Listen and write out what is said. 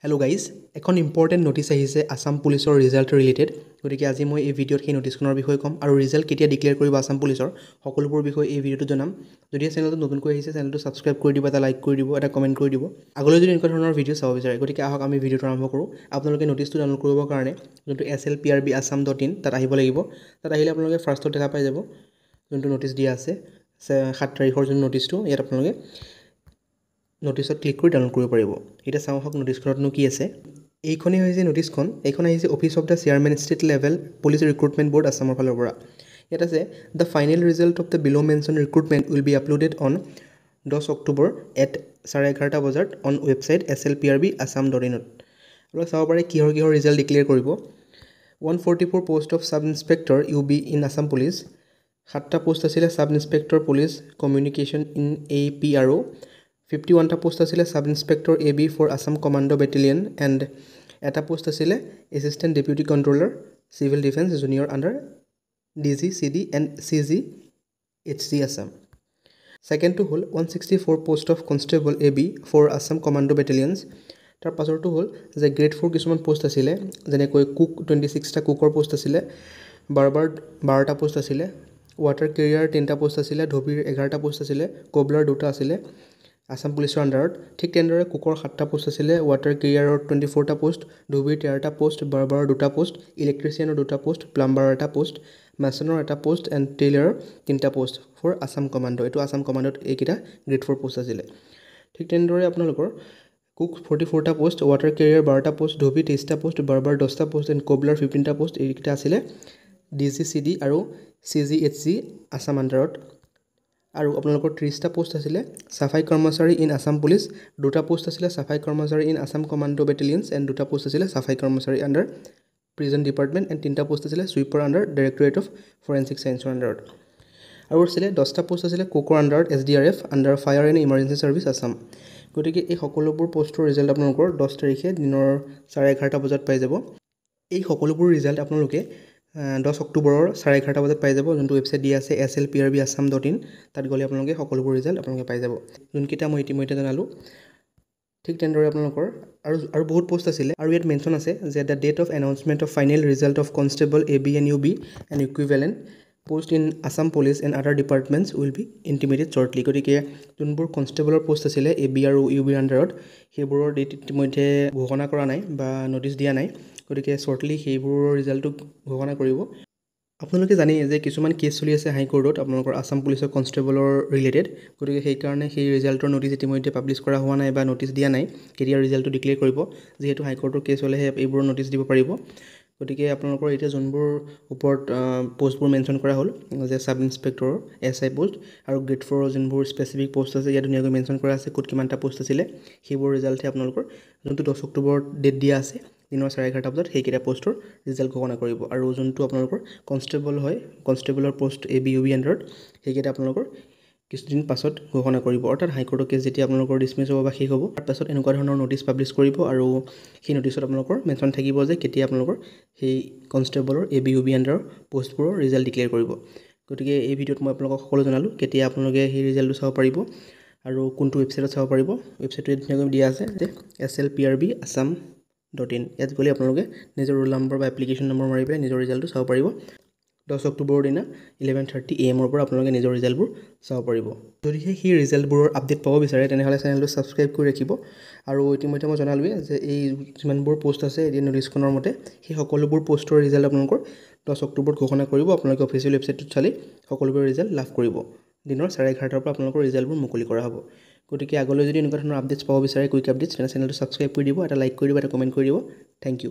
Hello guys, এখন important notice আহিছে আসাম পুলিচৰ ৰিজাল্ট ৰিলেটেড। গতিকে আজি মই এই ভিডিঅ'ত সেই নটিছখনৰ বিষয়ে ক'ম আৰু ৰিজাল্ট কেতিয়া ডিক্লেয়াৰ কৰিব আসাম পুলিচৰ সকলোবোৰ বিষয়ে এই ভিডিঅ'টো জনাম। যদি চেনেলটো নতুনকৈ আহিছে চেনেলটো ছাবস্ক্ৰাইব কৰি দিব, এটা লাইক কৰি দিব, এটা কমেণ্ট কৰি দিব। আগলৈ যদি এনেকুৱা ধৰণৰ ভিডিঅ' চাব বিচাৰে গতিকে আহক আমি ভিডিঅ'টো আৰম্ভ কৰোঁ। আপোনালোকে নটিছটো ডাউনলোড কৰিবৰ কাৰণে যোনটো slprb.assam.in তাত আহিব লাগিব। তাত আহিলে আপোনালোকে ফাৰ্ষ্টত দেখা পাই যাব যোনটো নটিছ দিয়া আছে 7 তাৰিখৰ যোনটো নটিছটো, ইয়াত আপোনালোকে নটিছত ক্লিক কৰি ডাউনলোড কৰিব পাৰিব। এতিয়া চাওঁ হওক নটিছখনতনো কি আছে। এইখনেই হৈছে নটিছখন। এইখন আহিছে office of the chairman state level police recruitment board আসামৰ ফালৰ পৰা। ইয়াত আছে the final result of the below' mentioned recruitment will be uploaded on 10 October at 11:30 বজাত অন ৱেবছাইট slprb.assam.in। আপোনালোকে চাব পাৰে কিহৰ ৰিজাল্ট ডিক্লেয়াৰ কৰিব। 144 post of sub inspector UB in Assam police. 7টা পোষ্ট আছিলে sub inspector police communication in APRO। 51টা post আছিলে sub inspector AB for Assam commando battalion and এটা পোষ্ট আছিলে assistant deputy controller civil defence junior under DG CD এণ্ড CG HC Assam. ছেকেণ্ডটো হ'ল 164 post of constable AB for Assam commando battalions. তাৰ পাছৰটো হ'ল যে গ্ৰেড 4 কিছুমান পোষ্ট আছিলে, যেনেকৈ কুক 26টা কুকৰ পোষ্ট আছিলে, বাৰ্বাৰ 12টা পোষ্ট আছিলে, ৱাটাৰ কেৰিয়াৰ 3টা পোষ্ট আছিলে, ধোবিৰ 11টা পোষ্ট আছিলে, কোবলাৰ 2টা আছিলে আসাম পুলিচৰ আণ্ডাৰত। ঠিক তেনেদৰে কুকৰ 7টা পোষ্ট আছিলে, ৱাটাৰ কেৰিয়াৰৰ 24টা পোষ্ট, ধোবিৰ 13টা পোষ্ট, বাৰ্বাৰৰ 2টা পোষ্ট, ইলেক্ট্ৰিচিয়ানৰ 2টা পোষ্ট, প্লাম্বাৰৰ 1টা পোষ্ট, মেছনৰ 1টা পোষ্ট এণ্ড টেইলাৰৰ 3টা পোষ্ট ফৰ আসাম কমাণ্ডো। এইটো আসাম কমাণ্ডোত এইকেইটা গ্ৰেড 4 পোষ্ট আছিলে। ঠিক তেনেদৰে আপোনালোকৰ কুক 44টা পোষ্ট, ৱাটাৰ কেৰিয়াৰ 12টা পোষ্ট, ধোবি 23টা পোষ্ট, বাৰ্বাৰ 10টা পোষ্ট এণ্ড কোবলাৰ 15টা পোষ্ট এইকেইটা আছিলে DG CD আৰু CG HC আসাম আণ্ডাৰত। আৰু আপোনালোকৰ 30টা পোষ্ট আছিলে চাফাই কৰ্মচাৰী ইন আসাম পুলিচ, 2টা পোষ্ট আছিলে চাফাই কৰ্মচাৰী ইন আসাম কমাণ্ডো বেটেলিয়নছ এণ্ড 2টা পোষ্ট আছিলে চাফাই কৰ্মচাৰী আণ্ডাৰ প্ৰিজন ডিপাৰ্টমেণ্ট এণ্ড 3টা পোষ্ট আছিলে sweeper under directorate of forensic ছায়েন্সৰ আণ্ডাৰত। আৰু আছিলে 10টা পোষ্ট আছিলে কুকৰ আণ্ডাৰত SDRF under fire and emergency service Assam. গতিকে এই সকলোবোৰ পোষ্টৰ ৰিজাল্ট আপোনালোকৰ 10 তাৰিখে দিনৰ 11:30 বজাত পাই যাব। এই সকলোবোৰ ৰিজাল্ট আপোনালোকে 10 অক্টোবৰৰ 11:30 বজাত পাই যাব। যোনটো ৱেবছাইট দিয়া আছে slprb.assam.in, তাত গ'লে আপোনালোকে সকলোবোৰ ৰিজাল্ট আপোনালোকে পাই যাব, যোনকেইটা মই ইতিমধ্যে জনালোঁ। ঠিক তেনেদৰে আপোনালোকৰ আৰু বহুত পোষ্ট আছিলে। আৰু ইয়াত মেনশ্যন আছে যে the date of announcement of final result of constable AB and UB and equivalent post in Assam police and other departments will be intimated shortly. গতিকে যোনবোৰ কনষ্টেবলৰ পোষ্ট আছিলে AB আৰু UBৰ আণ্ডাৰত সেইবোৰৰ ডেট ইতিমধ্যে ঘোষণা কৰা নাই বা নটিছ দিয়া নাই। গতিকে শ্বৰ্টলি সেইবোৰৰ ৰিজাল্টটো ঘোষণা কৰিব। আপোনালোকে জানেই যে কিছুমান কেছ চলি আছে হাইকোৰ্টত আপোনালোকৰ আসাম পুলিচৰ কনষ্টেবলৰ ৰিলেটেড। গতিকে সেইকাৰণে সেই ৰিজাল্টৰ নটিছ ইতিমধ্যে পাব্লিছ কৰা হোৱা নাই বা নটিছ দিয়া নাই কেতিয়া ৰিজাল্টটো ডিক্লেয়াৰ কৰিব। যিহেতু হাইকোৰ্টৰ কেছ হ'লেহে এইবোৰৰ নটিছ দিব পাৰিব। গতিকে আপোনালোকৰ এতিয়া যোনবোৰ ওপৰত পোষ্টবোৰ মেনশ্যন কৰা হ'ল যে ছাব ইন্সপেক্টৰৰ SI পোষ্ট আৰু গ্ৰেড 4ৰ যোনবোৰ স্পেচিফিক পোষ্ট আছে ইয়াত ধুনীয়াকৈ মেনশ্যন কৰা আছে ক'ত কিমানটা পোষ্ট আছিলে। সেইবোৰ ৰিজাল্টহে আপোনালোকৰ যোনটো 10 অক্টোবৰত ডেট দিয়া আছে দিনৰ 11:30 বজাত সেইকেইটা পোষ্টৰ ৰিজাল্ট ঘোষণা কৰিব। আৰু যোনটো আপোনালোকৰ কনষ্টেবল হয় কনষ্টেবলৰ পোষ্ট AB UB আণ্ডাৰত সেইকেইটা আপোনালোকৰ কিছুদিন পাছত ঘোষণা কৰিব। অৰ্থাৎ হাইকোৰ্টৰ কেছ যেতিয়া আপোনালোকৰ ডিছমিছ হ'ব বা শেষ হ'ব তাৰপাছত এনেকুৱা ধৰণৰ নটিছ পাব্লিছ কৰিব আৰু সেই নটিছত আপোনালোকৰ মেনশ্যন থাকিব যে কেতিয়া আপোনালোকৰ সেই কনষ্টেবলৰ AB UB আণ্ডাৰৰ পোষ্টবোৰৰ ৰিজাল্ট ডিক্লেয়াৰ কৰিব। গতিকে এই ভিডিঅ'ত মই আপোনালোকক সকলো জনালোঁ কেতিয়া আপোনালোকে সেই ৰিজাল্টটো চাব পাৰিব আৰু কোনটো ৱেবছাইটত চাব পাৰিব। ৱেবছাইটটো ধুনীয়াকৈ দিয়া আছে যে slprb.assam.in। ইয়াত গ'লে আপোনালোকে নিজৰ ৰোল নম্বৰ বা এপ্লিকেশ্যন নম্বৰ মাৰি পেলাই নিজৰ ৰিজাল্টটো চাব পাৰিব। 10 অক্টোবৰৰ দিনা 11:30 AM পৰা আপোনালোকে নিজৰ ৰিজাল্টবোৰ চাব পাৰিব। যদিহে সেই ৰিজাল্টবোৰৰ আপডেট পাব বিচাৰে তেনেহ'লে চেনেলটো ছাবস্ক্ৰাইব কৰি ৰাখিব। আৰু ইতিমধ্যে মই জনালোঁৱে যে এই যিমানবোৰ পোষ্ট আছে এই নটিছখনৰ মতে সেই সকলোবোৰ পোষ্টৰ ৰিজাল্ট আপোনালোকৰ 10 অক্টোবৰত ঘোষণা কৰিব। আপোনালোকে অফিচিয়েল ৱেবছাইটটোত চালি সকলোবোৰ ৰিজাল্ট লাভ কৰিব। দিনৰ 11:30 পৰা আপোনালোকৰ ৰিজাল্টবোৰ মুকলি কৰা হ'ব। গতিকে আগলৈ যদি এনেকুৱা ধৰণৰ আপডেটছ পাব বিচাৰে কুইক আপডেটছ তেনে চেনেলটো ছাবস্ক্ৰাইব কৰি দিব, এটা লাইক কৰি দিব, এটা কমেণ্ট কৰি দিব। Thank U.